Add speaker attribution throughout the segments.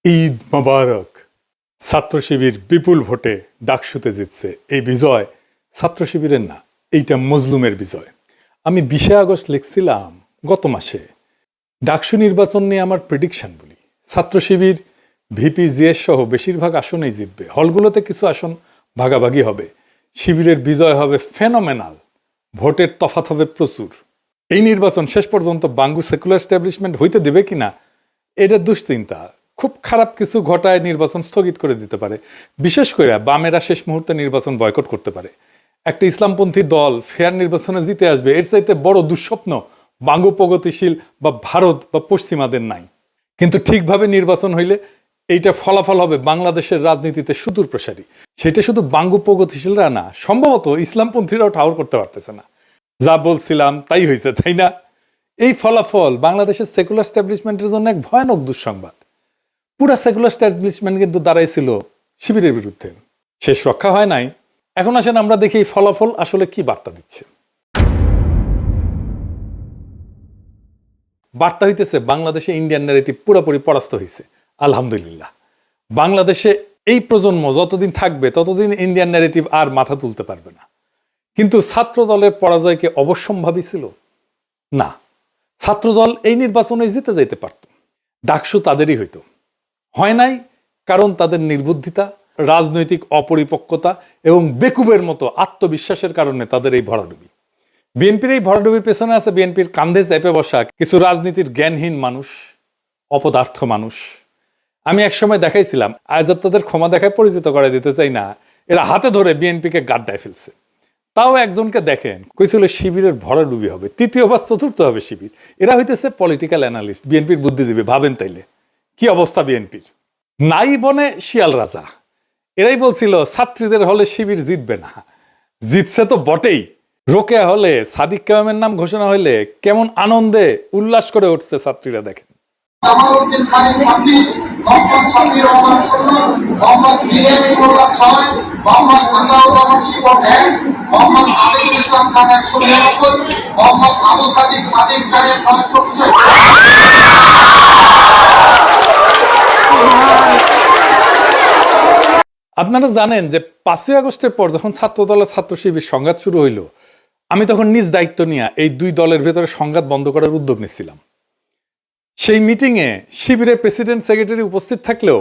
Speaker 1: ঈদ মোবারক। ছাত্র শিবির বিপুল ভোটে ডাকসুতে জিতছে। এই বিজয় ছাত্র শিবিরের না, এইটা মজলুমের বিজয়। আমি 20 আগস্ট লিখছিলাম গত মাসে, ডাকসু নির্বাচন নিয়ে আমার প্রেডিকশন বলি, ছাত্র শিবির ভিপি জিএস সহ বেশিরভাগ আসনেই জিতবে। হলগুলোতে কিছু আসন ভাগাভাগি হবে। শিবিরের বিজয় হবে ফেনোমেনাল, ভোটের তফাৎ হবে প্রচুর। এই নির্বাচন শেষ পর্যন্ত বাঙ্গু সেকুলার এস্টাবলিশমেন্ট হইতে দেবে কিনা এটা দুশ্চিন্তা। খুব খারাপ কিছু ঘটায় নির্বাচন স্থগিত করে দিতে পারে। বিশেষ করে বামেরা শেষ মুহূর্তে নির্বাচন বয়কট করতে পারে। একটা ইসলামপন্থী দল ফেয়ার নির্বাচনে জিতে আসবে, এর চাইতে বড় দুঃস্বপ্ন বাঙ্গু প্রগতিশীল বা ভারত বা পশ্চিমাদের নাই। কিন্তু ঠিকভাবে নির্বাচন হইলে এইটা ফলাফল হবে বাংলাদেশের রাজনীতিতে সুদূর প্রসারী। সেটা শুধু বাঙ্গু প্রগতিশীলরা না, সম্ভবত ইসলামপন্থীরাও ঠাউর করতে পারতেছে না। যা বলছিলাম তাই হয়েছে, তাই না? এই ফলাফল বাংলাদেশের সেকুলার এস্টাবলিশমেন্টের জন্য এক ভয়ানক দুঃসংবাদ। পুরা সেকুলার এস্টাবলিশমেন্ট কিন্তু দাঁড়াইছিল শিবিরের বিরুদ্ধে। শেষ রক্ষা হয় নাই। এখন আসেন আমরা দেখি এই ফলাফল আসলে কি বার্তা দিচ্ছে। বার্তা হইতেছে বাংলাদেশে ইন্ডিয়ান ন্যারেটিভ পুরোপুরি পরাস্ত হয়েছে। আলহামদুলিল্লাহ। বাংলাদেশে এই প্রজন্ম যতদিন থাকবে ততদিন ইন্ডিয়ান ন্যারেটিভ আর মাথা তুলতে পারবে না। কিন্তু ছাত্র দলের পরাজয়কে অবশ্যম্ভাবী ছিল না। ছাত্রদল এই নির্বাচনে জিতে যাইতে পারত, ডাকসু তাদেরই হইতো। হয় নাই কারণ তাদের নির্বুদ্ধিতা, রাজনৈতিক অপরিপক্কতা এবং বেকুবের মতো আত্মবিশ্বাসের কারণে তাদের এই ভরাডুবি। বিএনপির এই ভরাডুবির পেছনে আছে বিএনপির কান্ধে চেপে বসা কিছু রাজনীতির জ্ঞানহীন মানুষ, অপদার্থ মানুষ। আমি একসময় দেখাইছিলাম, আজ তাদের ক্ষমা দেখায় পরিচিত করে দিতে চাই না, এরা হাতে ধরে বিএনপিকে গাড্ডায় ফেলছে। তাও একজনকে দেখেন কইছিল শিবিরের ভরাডুবি হবে, তৃতীয় বা চতুর্থ হবে শিবির। এরা হইতেছে পলিটিক্যাল অ্যানালিস্ট, বিএনপির বুদ্ধিজীবী। ভাবেন তাইলে কি অবস্থা বিএনপির। নাই বনে শিয়াল রাজা। এরাই বলছিল ছাত্রীদের হলে শিবির জিতবে না, জিতছে তো বটেই। রোকেয়া হলে সাদিক কায়েমের নাম ঘোষণা হইলে কেমন আনন্দে উল্লাস করে উঠছে ছাত্রীরা দেখেন।
Speaker 2: জামালউদ্দিন খানের 26, মোহাম্মদ শাফিউর রহমান 16, মোহাম্মদ বিরিয়ানি মোল্লা 6, মোহাম্মদ আন্দাউর রহমান শিবন 1, মোহাম্মদ আমিনুল ইসলাম খান 199, মোহাম্মদ আবু সাদিক খানের 966।
Speaker 1: আপনারা জানেন যে 5ই আগস্টের পর যখন ছাত্রদলের ছাত্র শিবির সংঘাত শুরু হইল, আমি তখন নিজ দায়িত্ব নিয়ে এই দুই দলের ভেতরে সংঘাত বন্ধ করার উদ্যোগ নিচ্ছিলাম। সেই মিটিংয়ে শিবিরের প্রেসিডেন্ট সেক্রেটারি উপস্থিত থাকলেও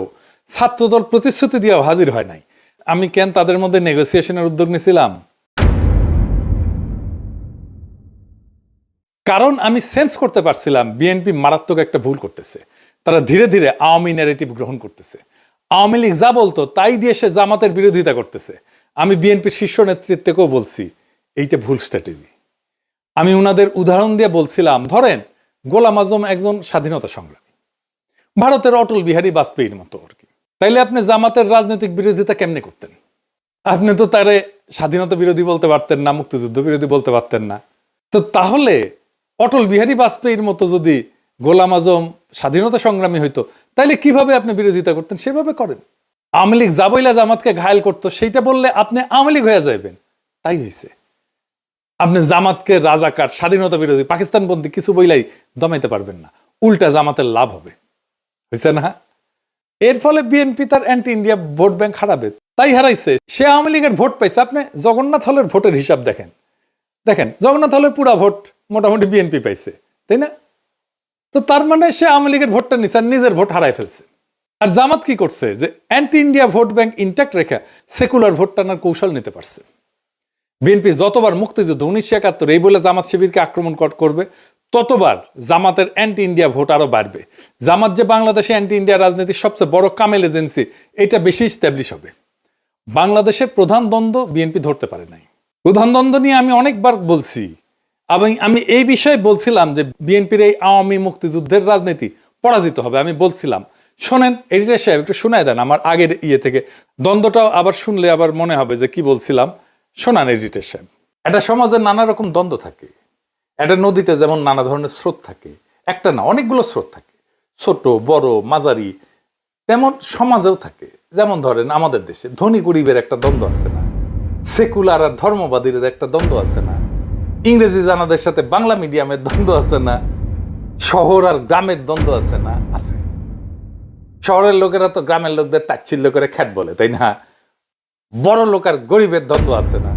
Speaker 1: ছাত্রদল প্রতিশ্রুতি দিয়ে হাজির হয় নাই। আমি কেন তাদের মধ্যে নেগোসিয়েশনের উদ্যোগ নিয়েছিলাম? কারণ আমি সেন্স করতে পারছিলাম বিএনপি মারাত্মক একটা ভুল করতেছে। তারা ধীরে ধীরে আওয়ামী ন্যারেটিভ গ্রহণ করতেছে। আওয়ামী লীগ যা বলতো তাই দিয়ে সে জামাতের বিরোধিতা করতেছে। আমি বিএনপির শীর্ষ নেতৃত্বকেও বলছি এইটা ভুল স্ট্র্যাটেজি। আমি উনাদের উদাহরণ দিয়ে বলছিলাম, ধরেন গোলাম আজম একজন স্বাধীনতা সংগ্রামী, ভারতের অটল বিহারী বাজপেয়ীর মতো আর কি। তাইলে আপনি জামাতের রাজনৈতিক বিরোধিতা কেমনে করতেন? আপনি তো তারে স্বাধীনতা বিরোধী বলতে পারতেন না, মুক্তিযুদ্ধ বিরোধী বলতে পারতেন না। তো তাহলে অটল বিহারী বাজপেয়ীর মতো যদি গোলাম আজম স্বাধীনতা সংগ্রামী হইতো, তাইলে কিভাবে আপনি বিরোধিতা করতেন? সেভাবে করেন। আওয়ামী লীগ যা বইলা জামাতকে ঘায়েল করতো সেইটা বললে আপনি আওয়ামী লীগ হয়ে যাবেন। তাই হয়েছে। আপনি জামাতকে রাজাকার, স্বাধীনতা বিরোধী, পাকিস্তানপন্থী কিছু বইলাই দমাইতে পারবেন না। উল্টা জামাতের লাভ হবে, হয়েছে না? এর ফলে বিএনপি তার অ্যান্টি ইন্ডিয়া ভোট ব্যাংক হারাবে। তাই হারাইছে। সে আওয়ামী লীগের ভোট পাইছে। আপনি জগন্নাথ হলের ভোটের হিসাব দেখেন, জগন্নাথ হলের পুরা ভোট মোটামুটি বিএনপি পাইছে, তাই না? তো তার মানে সে আওয়ামী লীগের ভোটটা নিচ্ছে আর নিজের ভোট হারাই ফেলছে। আর জামাত কি করছে? যে anti India vote bank intact রেখে সেকুলার ভোট টানার কৌশল নিতে পারছে। বিএনপি যতবার মুক্তিযুদ্ধ 1971 এই বলে জামাত শিবিরকে আক্রমণ করবে, ততবার জামাতের অ্যান্টি ইন্ডিয়া ভোট আরো বাড়বে। জামাত যে বাংলাদেশে অ্যান্টি ইন্ডিয়া রাজনীতির সবচেয়ে বড় কামেল এজেন্সি, এটা বেশি স্ট্যাবলিশ হবে। বাংলাদেশের প্রধান দ্বন্দ্ব বিএনপি ধরতে পারে নাই। প্রধান দ্বন্দ্ব নিয়ে আমি অনেকবার বলছি। আমি এই বিষয়ে বলছিলাম যে বিএনপির এই আওয়ামী মুক্তিযুদ্ধের রাজনীতি পরাজিত হবে। আমি বলছিলাম, শোনেন এডিটর সাহেব একটু শোনায় দেন আমার আগের থেকে দ্বন্দ্বটাও আবার শুনলে আবার মনে হবে যে কি বলছিলাম। শোনান এডিটর সাহেব। একটা সমাজে নানা রকম দ্বন্দ্ব থাকে। একটা নদীতে যেমন নানা ধরনের স্রোত থাকে, একটা না অনেকগুলো স্রোত থাকে, ছোট বড় মাঝারি। তেমন সমাজেও থাকে। যেমন ধরেন আমাদের দেশে ধনী গরিবের একটা দ্বন্দ্ব আছে না, সেকুলার আর ধর্মবাদীর একটা দ্বন্দ্ব আছে না, ইংরেজি জানাদের সাথে বাংলা মিডিয়ামের দ্বন্দ্ব আছে না, শহর আর গ্রামের দ্বন্দ্ব আছে না? আছে। শহরের লোকেরা তো গ্রামের লোকদের তাচ্ছিল্য করে খ্যাট বলে, তাই না? বড় লোক আর গরিবের দ্বন্দ্ব আছে না?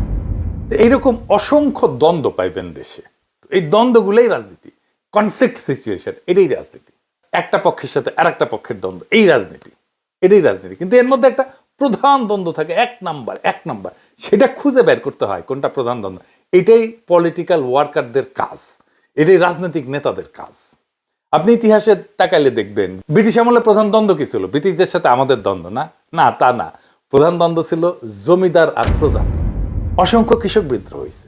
Speaker 1: এইরকম অসংখ্য দ্বন্দ্ব পাইবেন দেশে। এই দ্বন্দ্বগুলোই রাজনীতি, কনফ্লিক্ট সিচুয়েশন, এটাই রাজনীতি। একটা পক্ষের সাথে আর একটা পক্ষের দ্বন্দ্ব, এই রাজনীতি, এটাই রাজনীতি। কিন্তু এর মধ্যে একটা প্রধান দ্বন্দ্ব থাকে, এক নাম্বার, সেটা খুঁজে বের করতে হয় কোনটা প্রধান দ্বন্দ্ব। এটাই পলিটিক্যাল ওয়ার্কারদের কাজ, এটাই রাজনৈতিক নেতাদের কাজ। আপনি ইতিহাসে তাকাইলে দেখবেন ব্রিটিশ আমলে প্রধান দ্বন্দ্ব কি ছিল? ব্রিটিশদের সাথে আমাদের দ্বন্দ্ব না, না তা না। প্রধান দ্বন্দ্ব ছিল জমিদার আর প্রজাতি। অসংখ্য কৃষক বিদ্রোহ হয়েছে,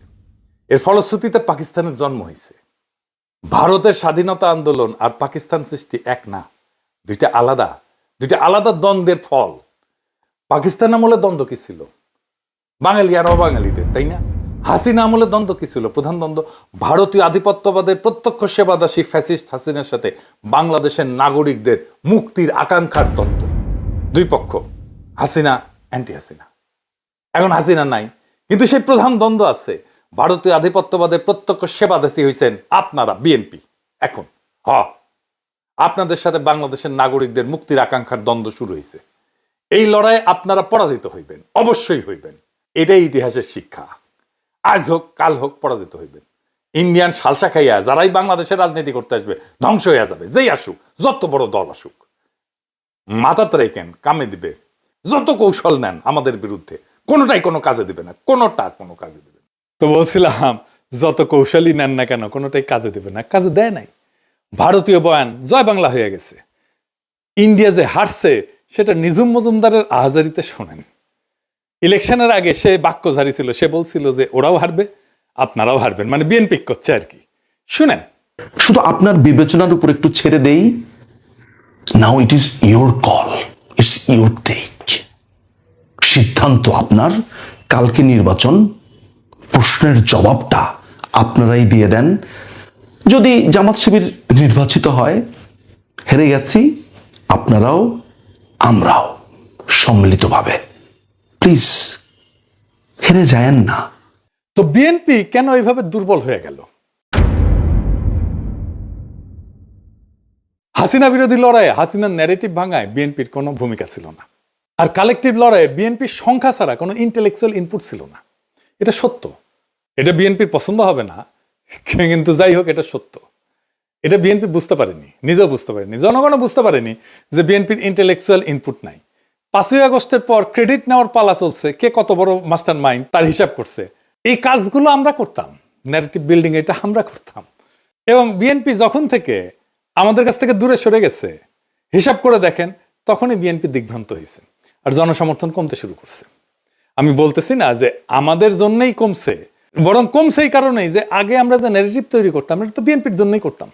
Speaker 1: এর ফলশ্রুতিতে পাকিস্তানের জন্ম হয়েছে। ভারতের স্বাধীনতা আন্দোলন আর পাকিস্তান সৃষ্টি এক না, দুইটা আলাদা দ্বন্দ্বের ফল। পাকিস্তান আমলে দ্বন্দ্ব কি ছিল? বাঙালি আর অবাঙালিদের, তাই না? হাসিনা আমলে দ্বন্দ্ব কি ছিল? প্রধান দ্বন্দ্ব ভারতীয় আধিপত্যবাদের প্রত্যক্ষ সেবাদাসী ফ্যাসিস্ট হাসিনার সাথে বাংলাদেশের নাগরিকদের মুক্তির আকাঙ্ক্ষার দ্বন্দ্ব। দুই পক্ষ, হাসিনা অ্যান্টি হাসিনা। এখন হাসিনা নাই, কিন্তু সেই প্রধান দ্বন্দ্ব আছে। ভারতীয় আধিপত্যবাদের প্রত্যক্ষ সেবাদাসী হয়েছেন আপনারা, বিএনপি। এখন আপনাদের সাথে বাংলাদেশের নাগরিকদের মুক্তির আকাঙ্ক্ষার দ্বন্দ্ব শুরু হয়েছে। এই লড়াইয়ে আপনারা পরাজিত হইবেন, অবশ্যই হইবেন। এটাই ইতিহাসের শিক্ষা। আজ হোক কাল হোক পরাজিত হইবেন। ইন্ডিয়ান সালসা খাইয়া যারাই বাংলাদেশের রাজনীতি করতে আসবে ধ্বংস হইয়া যাবে। যেই আসুক, যত বড় দল আসুক, মাথাতে রেখেন, কামে দিবে। যত কৌশল নেন আমাদের বিরুদ্ধে, কোনোটাই কোনো কাজে দিবে না, কোনো কাজে দিবে না। তো বলছিলাম, যত কৌশলই নেন না কেন, কোনোটাই কাজে দিবে না। কাজে দেয় নাই। ভারতীয় বয়ান জয় বাংলা হয়ে গেছে। ইন্ডিয়া যে হারছে সেটা নিঝুম মজুমদারের আহাজারিতে শোনেন। ইলেকশনের আগে সে বাক্য ঝাড়ি ছিল, সে বলছিল যে ওরাও হারবে, আপনারাও হারবেন, মানে বিএনপি করছে আর কি। শুনেন,
Speaker 3: শুধু আপনার বিবেচনার উপর একটু ছেড়ে দেই। Now it is your call, it's your take. সিদ্ধান্ত আপনার। কালকে নির্বাচন, প্রশ্নের জবাবটা আপনারাই দিয়ে দেন। যদি জামাত শিবির নির্বাচিত হয়, হেরে গেছি, আপনারাও আমরাও সম্মিলিতভাবে। প্লিজ হেরে যায়েন না।
Speaker 1: তো বিএনপি কেন এইভাবে দুর্বল হয়ে গেল? হাসিনা বিরোধী লড়াইয়ে হাসিনার ন্যারেটিভ ভাঙায় বিএনপির কোনো ভূমিকা ছিল না। আর কালেকটিভ লড়াইয়ে বিএনপির সংখ্যা ছাড়া কোনো ইন্টেলেকচুয়াল ইনপুট ছিল না। এটা সত্য। এটা বিএনপির পছন্দ হবে না, কিন্তু যাই হোক, এটা সত্য। এটা বিএনপি বুঝতে পারেনি, নিজেও বুঝতে পারেনি, জনগণও বুঝতে পারেনি যে বিএনপির ইন্টেলেকচুয়াল ইনপুট নাই। 5ই আগস্টের পর ক্রেডিট নেওয়ার পালা চলছে, কে কত বড় মাস্টার মাইন্ড তার হিসাব করছে। এই কাজগুলো আমরা করতাম, ন্যারেটিভ বিল্ডিং এটা আমরা করতাম। এবং বিএনপি যখন থেকে আমাদের কাছ থেকে দূরে সরে গেছে, হিসাব করে দেখেন, তখনই বিএনপি দিগ্ভ্রান্ত হয়েছে আর জনসমর্থন কমতে শুরু করছে। আমি বলতেছি না যে আমাদের জন্যই কমছে, বরং কমছে এই কারণেই যে আগে আমরা যে ন্যারেটিভ তৈরি করতাম, এটা তো বিএনপির জন্যই করতাম।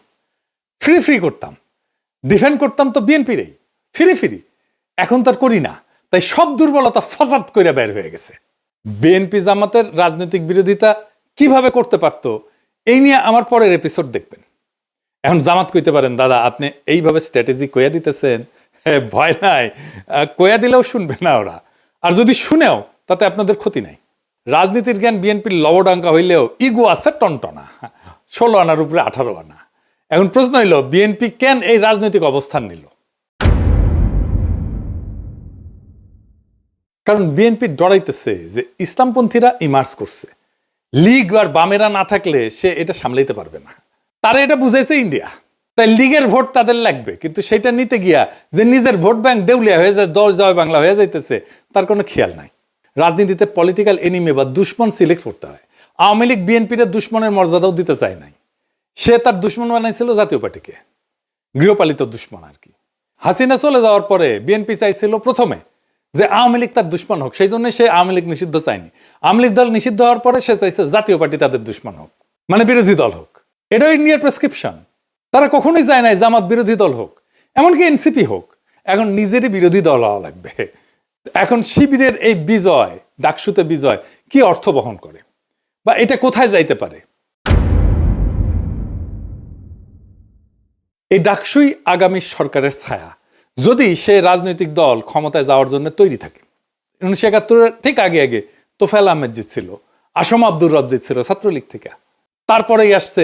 Speaker 1: ফ্রি করতাম, ডিফেন্ড করতাম তো বিএনপিরই, ফ্রি। এখন তার করি না, তাই সব দুর্বলতা ফাসাদ করে বের হয়ে গেছে। বিএনপি জামাতের রাজনৈতিক বিরোধিতা কিভাবে করতে পারতো, এই নিয়ে আমার পরের এপিসোড দেখবেন। এখন জামাত কইতে পারেন, দাদা আপনি এইভাবে স্ট্র্যাটেজি কইয়া দিতেছেন, ভয় নাই, কইয়া দিলেও শুনবে না ওরা। আর যদি শুনেও তাতে আপনাদের ক্ষতি নাই। রাজনীতির জ্ঞান বিএনপির লবডাঙ্কা হইলেও ইগো আছে টনটনা, 16 আনার উপরে 18 আনা। এখন প্রশ্ন হইল, বিএনপি কেন এই রাজনৈতিক অবস্থান নিল? কারণ বিএনপি ডরাইতেছে যে ইসলামপন্থীরা ইমার্জ করছে, লীগ আর বামেরা না থাকলে সে এটা সামলাইতে পারবে না। তারা এটা বুঝাইছে ইন্ডিয়া, তাই লীগের ভোট তাদের লাগবে। কিন্তু সেটা নিতে গিয়া যে নিজের ভোট ব্যাংক দেউলিয়া হয়ে যায়, দল জয় বাংলা হয়ে যাইতেছে, তার কোনো খেয়াল নাই। রাজনীতিতে পলিটিক্যাল এনিমি বা দুশ্মন সিলেক্ট করতে হয়। আওয়ামী লীগ বিএনপির দুশ্মনের মর্যাদাও দিতে চায় নাই। সে তার দুশ্মন বানাইছিল জাতীয় পার্টিকে, গৃহপালিত দুশ্মন আর কি। হাসিনা চলে যাওয়ার পরে বিএনপি চাইছিল প্রথমে যে আওয়ামী লীগ তার দুশ্মন হোক, সেই জন্য সে আওয়ামী লীগ নিষিদ্ধ চায়নি। আওয়ামী লীগ দল নিষিদ্ধ হওয়ার পরে সে চাইছে জাতীয় পার্টি তাদের দুশ্মন হোক, মানে বিরোধী দল হোক। এটাও ইন্ডিয়ার প্রেসক্রিপশন। তারা কখনোই চায় নাই জামাত বিরোধী দল হোক, এমনকি এনসিপি হোক। এখন নিজেরই বিরোধী দল হওয়া লাগবে। এখন শিবিরের এই বিজয়, ডাকসুতে বিজয়, কি অর্থ বহন করে বা এটা কোথায় যাইতে পারে? এই ডাকসুই আগামী সরকারের ছায়া, যদি সে রাজনৈতিক দল ক্ষমতায় যাওয়ার জন্য তৈরি থাকে। 1971 ঠিক আগে তোফায়েল আহমেদ জিতছিল, আসম আব্দুর রব জিতছিল ছাত্রলীগ থেকে। তারপরেই আসছে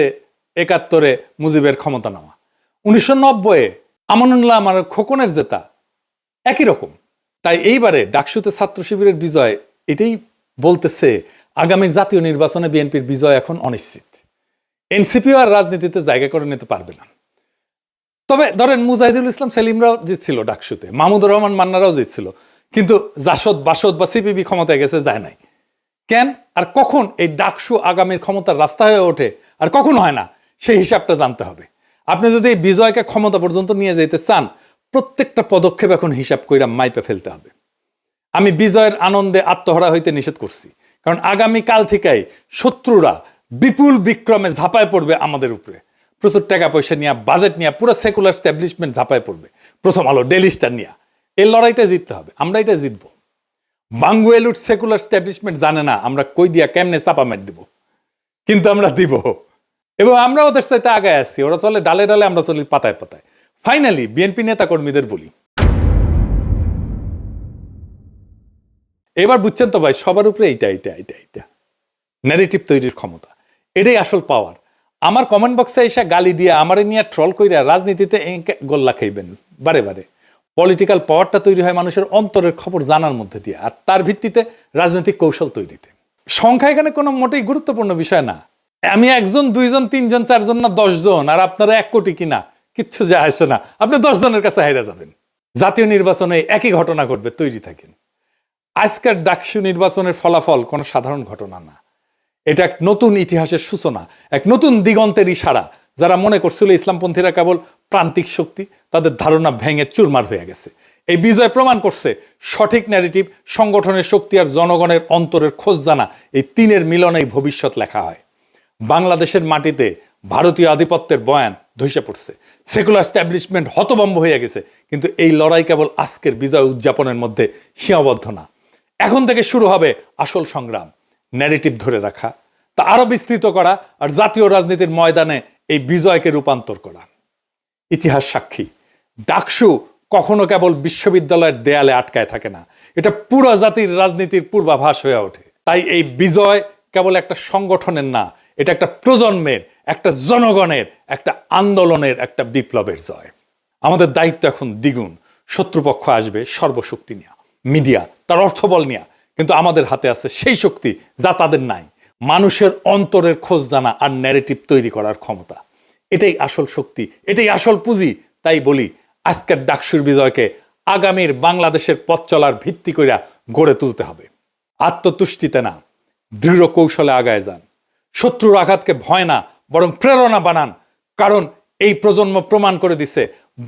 Speaker 1: 71 মুজিবের ক্ষমতা নেওয়া। 1990 আমানুল্লাহ আমার খোকনের জেতা, একই রকম। তাই এইবারে ডাকসুতে ছাত্র শিবিরের বিজয় এটাই বলতেছে আগামী জাতীয় নির্বাচনে বিএনপির বিজয় এখন অনিশ্চিত। এনসিপিও আর রাজনীতিতে জায়গা করে নিতে পারবে না। তবে ধরেন মুজাহিদুল ইসলাম সেলিমরাও জিতছিল ডাকসুতে, মাহমুদুর রহমান মান্নারাও জিতছিল, কিন্তু জাসদ বাসদ বা সিপিবি ক্ষমতায় গেছে, যায় নাই। কেন আর কখন এই ডাকসু আগামীর ক্ষমতার রাস্তা হয়ে ওঠে আর কখন হয় না, সেই হিসাবটা জানতে হবে। আপনি যদি এই বিজয়কে ক্ষমতা পর্যন্ত নিয়ে যেতে চান, প্রত্যেকটা পদক্ষেপ এখন হিসাব কইরা মাইপে ফেলতে হবে। আমি বিজয়ের আনন্দে আত্মহারা হইতে নিষেধ করছি, কারণ আগামী কাল থেকেই শত্রুরা বিপুল বিক্রমে ঝাঁপায় পড়বে আমাদের উপরে। প্রচুর টাকা পয়সা নিয়ে, বাজেট নিয়ে, পুরো সেকুলার স্ট্যাবলিশমেন্ট ঝাঁপায় পড়বে। প্রথম আলো, ডেইলি স্টার নিয়ে এই লড়াইটা জিততে হবে, আমরা এটা জিতবো। বাঙ্গুয়েলুট সেকুলার স্ট্যাবলিশমেন্ট জানে না আমরা কই দিয়া কেমনে চাপা মেট দিব, কিন্তু আমরা দিব, এবং আমরা ওদের সাথে আগায় আসছি। ওরা চলে ডালে ডালে, আমরা চলি পাতায় পাতায়। ফাইনালি বিএনপি নেতা কর্মীদের বলি, এবার বুঝছেন তো ভাই, সবার উপরে এইটা ন্যারেটিভ তৈরির ক্ষমতা, এটাই আসল পাওয়ার। আমার কমেন্ট বক্সে এসে গালি দিয়ে আমারে নিয়ে ট্রল কইরা রাজনীতিতে গোল্লা খাইবেন বারে বারে। পলিটিক্যাল পাওয়ারটা তৈরি হয় মানুষের অন্তরের খবর জানার মধ্যে দিয়ে, আর তার ভিত্তিতে রাজনৈতিক কৌশল তৈরিতে। সংখ্যা এখানে কোনো মোটেই গুরুত্বপূর্ণ বিষয় না। আমি 1 জন 2 জন 3 জন 4 জন না 10 জন, আর আপনারা 1 কোটি কিনা কিচ্ছু যায় আসে না। আপনি 10 জনের কাছে হাইরা যাবেন। জাতীয় নির্বাচনে একই ঘটনা ঘটবে, তৈরি থাকেন। আজকের ডাকসু নির্বাচনের ফলাফল কোনো সাধারণ ঘটনা না, এটা এক নতুন ইতিহাসের সূচনা, এক নতুন দিগন্তের ইশারা। যারা মনে করছিল ইসলামপন্থীরা কেবল প্রান্তিক শক্তি, তাদের ধারণা ভেঙে চুরমার হয়ে গেছে। এই বিজয় প্রমাণ করছে সঠিক ন্যারেটিভ, সংগঠনের শক্তি আর জনগণের অন্তরের খোঁজ জানা, এই তিনের মিলনেই ভবিষ্যৎ লেখা হয়। বাংলাদেশের মাটিতে ভারতীয় আধিপত্যের বয়ান ধসে পড়ছে, সেকুলার স্ট্যাবলিশমেন্ট হতভম্ব হয়ে গেছে, কিন্তু এই লড়াই কেবল আজকের বিজয় উদযাপনের মধ্যে সীমাবদ্ধ না। এখন থেকে শুরু হবে আসল সংগ্রাম, ন্যারেটিভ ধরে রাখা, তা আরো বিস্তৃত করা, আর জাতীয় রাজনীতির ময়দানে এই বিজয়কে রূপান্তর করা। ইতিহাস সাক্ষী, ডাকসু কখনো কেবল বিশ্ববিদ্যালয়ের দেয়ালে আটকায় থাকে না, এটা পুরো জাতির রাজনীতির পূর্বাভাস হয়ে ওঠে। তাই এই বিজয় কেবল একটা সংগঠনের না, এটা একটা প্রজন্মের, একটা জনগণের, একটা আন্দোলনের, একটা বিপ্লবের জয়। আমাদের দায়িত্ব এখন দ্বিগুণ। শত্রুপক্ষ আসবে সর্বশক্তি নিয়ে, মিডিয়া তার অর্থবল নিয়ে, কিন্তু আমাদের হাতে আছে সেই শক্তি যা তাদের নাই, মানুষের অন্তরের খোঁজ জানা আর ন্যারেটিভ তৈরি করার ক্ষমতা। এটাই আসল শক্তি, এটাই আসল পুঁজি। তাই বলি, আজকের ডাকসুর বিজয়কে আগামীর বাংলাদেশের পথ চলার ভিত্তি কইরা গড়ে তুলতে হবে। আত্মতুষ্টিতে না, দৃঢ় কৌশলে আগায় যান। শত্রুর আঘাতকে ভয় না, বরং প্রেরণা বানান, কারণ এই প্রজন্ম প্রমাণ করে দিচ্ছে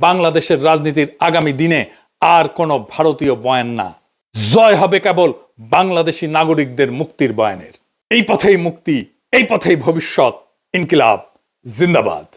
Speaker 1: বাংলাদেশের রাজনীতির আগামী দিনে আর কোনো ভারতীয় বয়ান না, জয় হবে কেবল বাংলাদেশি নাগরিকদের মুক্তির বয়ানের। এই পথেই মুক্তি, এই পথেই ভবিষ্যৎ। ইনকিলাব জিন্দাবাদ।